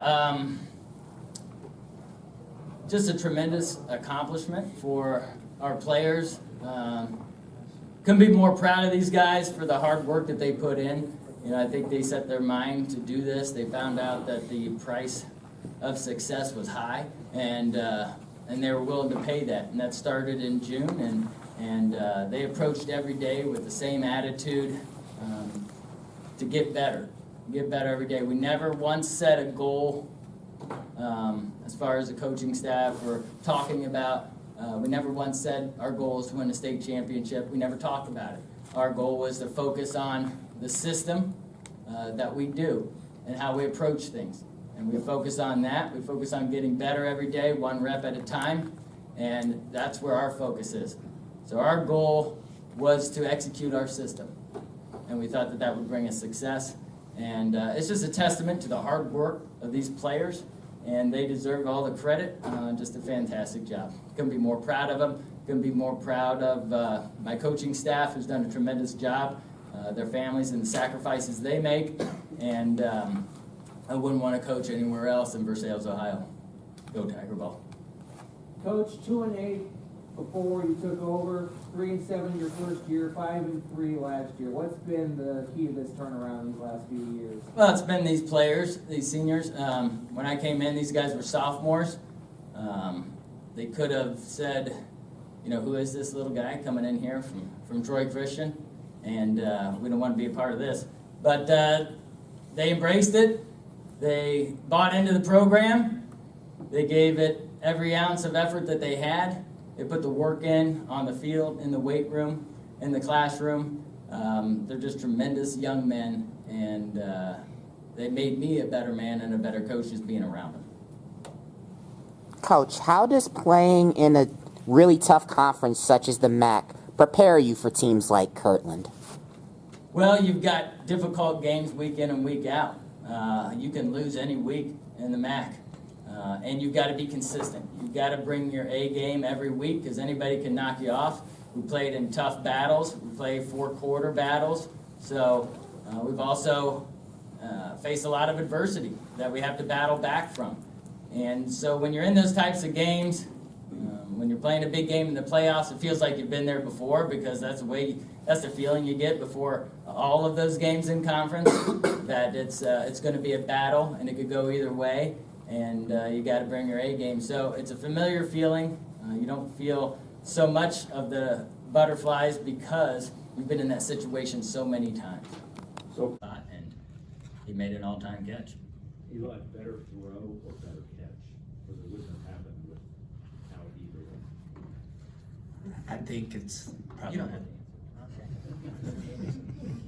Um, just a tremendous accomplishment for our players. Couldn't be more proud of these guys for the hard work that they put in. You know, I think they set their mind to do this. They found out that the price of success was high, and they were willing to pay that. And that started in June, and they approached every day with the same attitude to get better every day. We never once set a goal as far as the coaching staff or talking about. We never once said our goal is to win a state championship. We never talked about it. Our goal was to focus on the system that we do and how we approach things. And we focus on that. We focus on getting better every day, one rep at a time, and that's where our focus is. So our goal was to execute our system, and we thought that that would bring us success. And it's just a testament to the hard work of these players, and they deserve all the credit. Just a fantastic job. Couldn't be more proud of them. Couldn't be more proud of my coaching staff, who's done a tremendous job, their families and the sacrifices they make. And I wouldn't want to coach anywhere else in Versailles, Ohio. Go Tiger Ball. Coach, 2-8 before you took over, 3-7 your first year, 5-3 last year. What's been the key to this turnaround these last few years? Well, it's been these players, these seniors. When I came in, these guys were sophomores. They could have said, you know, who is this little guy coming in here from Troy Christian? And we don't want to be a part of this. But they embraced it. They bought into the program. They gave it every ounce of effort that they had. They put the work in on the field, in the weight room, in the classroom. They're just tremendous young men, and they made me a better man and a better coach just being around them. Coach, how does playing in a really tough conference such as the MAC prepare you for teams like Kirtland? Well, you've got difficult games week in and week out. You can lose any week in the MAC. And you've got to be consistent. You've got to bring your A game every week because anybody can knock you off. We played in tough battles. We played four-quarter battles. So we've also faced a lot of adversity that we have to battle back from. And so when you're in those types of games, when you're playing a big game in the playoffs, it feels like you've been there before because that's the feeling you get before all of those games in conference, that it's going to be a battle and it could go either way. And you got to bring your A game. So it's a familiar feeling. You don't feel so much of the butterflies because you've been in that situation so many times. And he made an all-time catch. Eli, better throw or better catch? Because it wouldn't have happened without either one. I think it's probably not.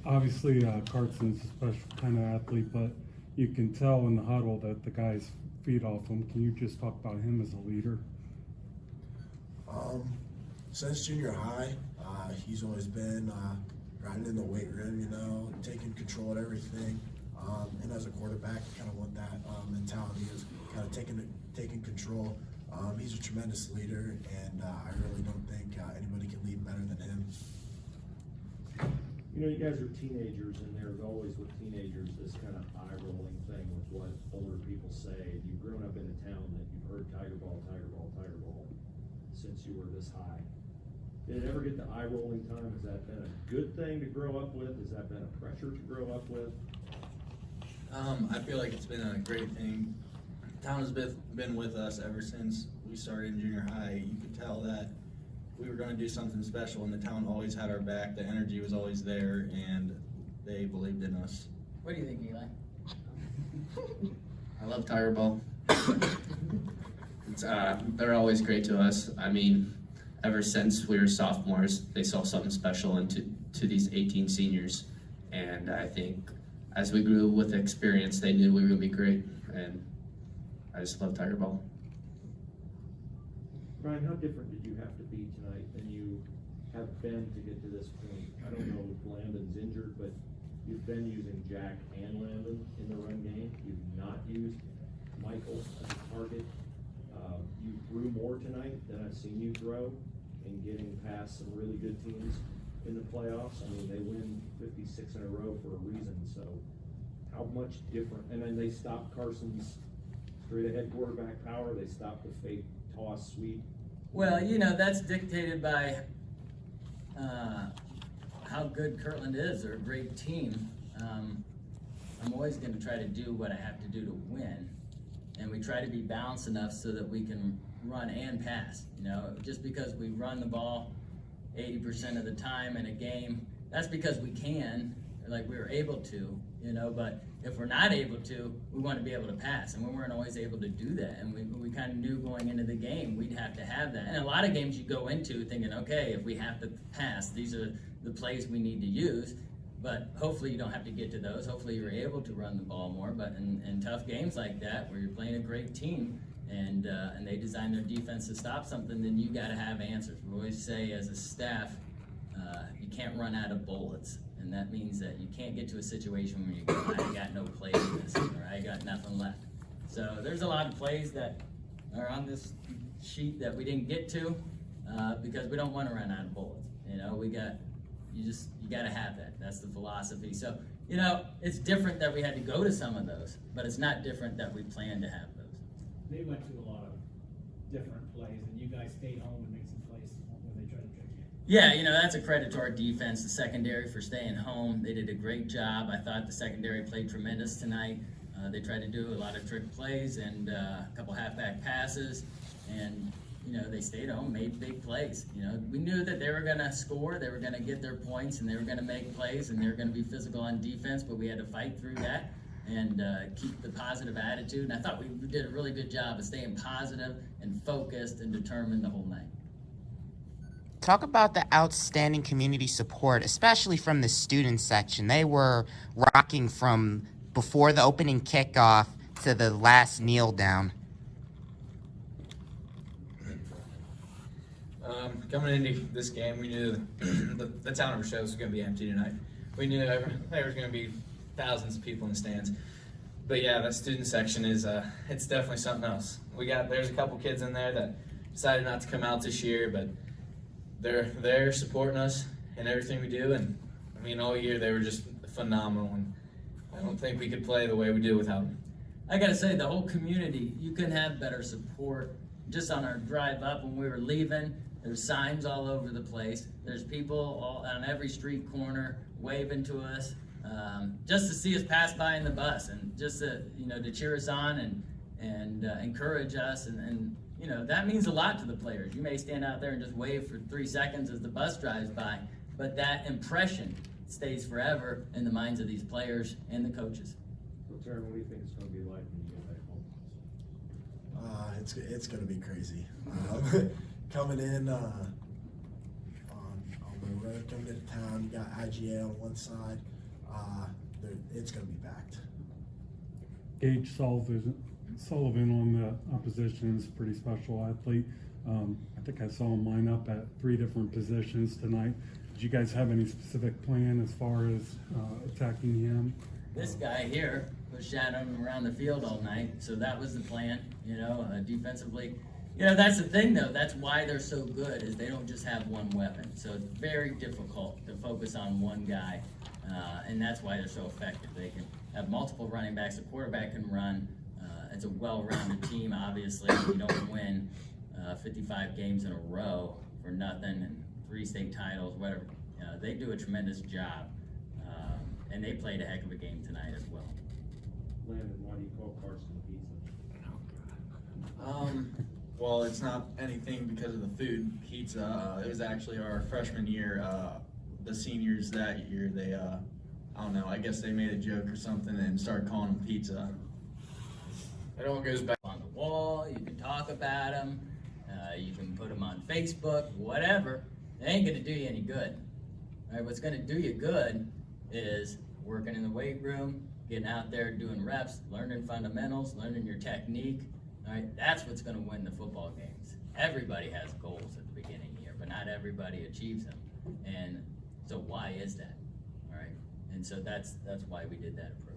Obviously, Carson's a special kind of athlete, but you can tell in the huddle that the guys feed off him. Can you just talk about him as a leader? Since junior high, he's always been riding in the weight room, you know, taking control of everything. And as a quarterback, you kind of want that mentality is kind of taking control. He's a tremendous leader, and I really don't think anybody can lead better than him. You know, you guys are teenagers, and there's always with teenagers this kind of eye-rolling thing with what older people say. You've grown up in a town that you've heard Tiger Ball, Tiger Ball, Tiger Ball since you were this high. Did it ever get the eye-rolling time? Has that been a good thing to grow up with? Has that been a pressure to grow up with? I feel like it's been a great thing. Town has been with us ever since we started in junior high. You could tell that we were going to do something special, and the town always had our back. The energy was always there, and they believed in us. What do you think, Eli? I love Tiger Ball. They're always great to us. I mean, ever since we were sophomores, they saw something special into these 18 seniors, and I think as we grew with experience, they knew we were going to be great, and I just love Tiger Ball. Brian, how different did you have to be tonight than you have been to get to this point? I don't know if Landon's injured, but you've been using Jack and Landon in the run game. You've not used Michael as a target. You threw more tonight than I've seen you throw in getting past some really good teams in the playoffs. I mean, they win 56 in a row for a reason, so how much different? And then they stopped Carson's straight ahead quarterback power, they stop the fake toss sweep. Well, that's dictated by how good Kirtland is. They're a great team. I'm always going to try to do what I have to do to win, and we try to be balanced enough so that we can run and pass. Just because we run the ball 80% of the time in a game, that's because we can, like we were able to, but if we're not able to, we want to be able to pass, and we weren't always able to do that, and we kind of knew going into the game we'd have to have that. And a lot of games you go into thinking, okay, if we have to pass, these are the plays we need to use, but hopefully you don't have to get to those. Hopefully you're able to run the ball more, but in tough games like that where you're playing a great team and they design their defense to stop something, then you got to have answers. We always say as a staff, you can't run out of bullets. And that means that you can't get to a situation where you go, I got no plays in this, or I got nothing left. So there's a lot of plays that are on this sheet that we didn't get to because we don't want to run out of bullets. You got to have that. That's the philosophy. So, it's different that we had to go to some of those, but it's not different that we plan to have those. They went to a lot of different plays, and you guys stayed home and made some plays when they tried to trick you. Yeah, that's a credit to our defense, the secondary, for staying home. They did a great job. I thought the secondary played tremendous tonight. They tried to do a lot of trick plays and a couple halfback passes, and they stayed home, made big plays. We knew that they were going to score, they were going to get their points, and they were going to make plays, and they were going to be physical on defense, but we had to fight through that and keep the positive attitude. And I thought we did a really good job of staying positive and focused and determined the whole night. Talk about the outstanding community support, especially from the student section. They were rocking from before the opening kickoff to the last kneel down. Coming into this game, we knew the town of Versailles was going to be empty tonight. We knew there was going to be thousands of people in the stands. But yeah, that student section is it's definitely something else. There's a couple kids in there that decided not to come out this year, but they're supporting us in everything we do, and all year they were just phenomenal, and I don't think we could play the way we do without them. I gotta say, the whole community, you couldn't have better support. Just on our drive up when we were leaving, there's signs all over the place. There's people on every street corner waving to us, just to see us pass by in the bus, and just to cheer us on and encourage us, and that means a lot to the players. You may stand out there and just wave for 3 seconds as the bus drives by, but that impression stays forever in the minds of these players and the coaches. So Terry, what do you think it's going to be like when you get back home? It's going to be crazy. Coming in on the road, coming into town, you got IGA on one side. It's going to be packed. Gage Sullivan on the opposition is a pretty special athlete. I think I saw him line up at 3 different positions tonight. Did you guys have any specific plan as far as attacking him? This guy here was shadowing him around the field all night, so that was the plan, defensively. That's the thing, though. That's why they're so good, is they don't just have one weapon. So it's very difficult to focus on one guy, and that's why they're so effective. They can have multiple running backs. The quarterback can run. It's a well-rounded team, obviously. You don't win 55 games in a row for nothing, and 3 state titles, whatever. They do a tremendous job, and they played a heck of a game tonight as well. Landon, why do you call Carson pizza? Well, it's not anything because of the food. Pizza. It was actually our freshman year. The seniors that year, they I don't know. I guess they made a joke or something and started calling him pizza. It all goes back On the wall, you can talk about them, you can put them on Facebook, whatever. They ain't gonna do you any good. All right, what's gonna do you good is working in the weight room, getting out there doing reps, learning fundamentals, learning your technique. All right, that's what's gonna win the football games. Everybody has goals at the beginning here, but not everybody achieves them. And so why is that? All right, and so that's why we did that approach.